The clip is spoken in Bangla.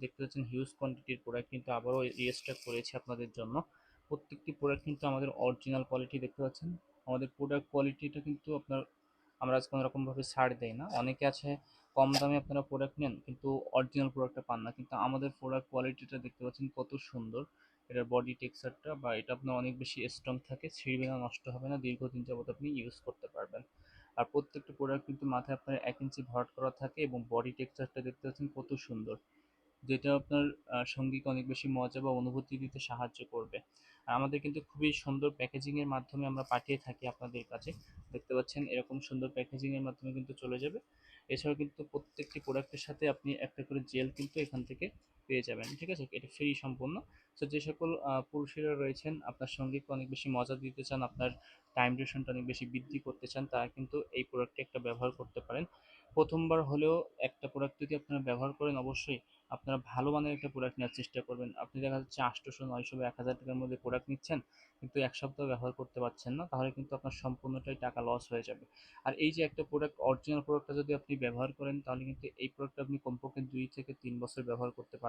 দেখতে পাচ্ছেন হিউজ কোয়ান্টিটির প্রোডাক্ট কিন্তু আবারও রিস্টক করেছি আপনাদের জন্য। প্রত্যেকটি প্রোডাক্ট কিন্তু আমাদের অরিজিনাল কোয়ালিটি দেখতে পাচ্ছেন। আমাদের প্রোডাক্ট কোয়ালিটিটা কিন্তু আপনার আমরা আজ কোনো রকমভাবে ছাড় দেই না। অনেকে আছে কম দামে আপনারা প্রোডাক্ট নেন কিন্তু অরিজিনাল প্রোডাক্টটা পান না, কিন্তু আমাদের প্রোডাক্ট কোয়ালিটিটা দেখতে পাচ্ছেন কত সুন্দর। এটার বডি টেক্সচারটা বা এটা আপনার অনেক বেশি স্ট্রং থাকে, ছিঁড়বে না, নষ্ট হবে না, দীর্ঘদিন যাবত আপনি ইউজ করতে পারবেন। আর প্রত্যেকটা প্রোডাক্ট কিন্তু মাথায় আপনার 1 ইঞ্চি ভরাট করা থাকে এবং বডি টেক্সচারটা দেখতে পাচ্ছেন কত সুন্দর, যেটা আপনার সঙ্গীকে অনেক বেশি মজা বা অনুভূতি দিতে সাহায্য করবে। আর আমাদের কিন্তু খুবই সুন্দর প্যাকেজিংয়ের মাধ্যমে আমরা পাঠিয়ে থাকি আপনাদের কাছে। দেখতে পাচ্ছেন এরকম সুন্দর প্যাকেজিংয়ের মাধ্যমে কিন্তু চলে যাবে। এছাড়াও কিন্তু প্রত্যেকটি প্রোডাক্টের সাথে আপনি একটা করে জেল কিন্তু এখান থেকে পেয়ে যাবেন, ঠিক আছে? এটা ফ্রি সম্পূর্ণ। তো যে সকল পুরুষেরা রয়েছেন আপনার সঙ্গীকে অনেক বেশি মজা দিতে চান, আপনার টাইম ডিউরেশনটা অনেক বেশি বৃদ্ধি করতে চান, তারা কিন্তু এই প্রোডাক্টটি একটা ব্যবহার করতে পারেন। প্রথমবার হলেও একটা প্রোডাক্ট যদি আপনারা ব্যবহার করেন, অবশ্যই আপনারা ভালো মানের একটা প্রোডাক্ট নেওয়ার চেষ্টা করবেন। আপনি দেখা যাচ্ছে 800, 900 বা 1000 টাকার মধ্যে প্রোডাক্ট নিচ্ছেন, কিন্তু 1 সপ্তাহ ব্যবহার করতে পারছেন না, তাহলে কিন্তু আপনার সম্পূর্ণটাই টাকা লস হয়ে যাবে। আর এই যে একটা প্রোডাক্ট, অরিজিনাল প্রোডাক্টটা যদি আপনি ব্যবহার করেন, তাহলে কিন্তু এই প্রোডাক্টটা আপনি কমপক্ষে 2 থেকে 3 বছর ব্যবহার করতে পারবেন।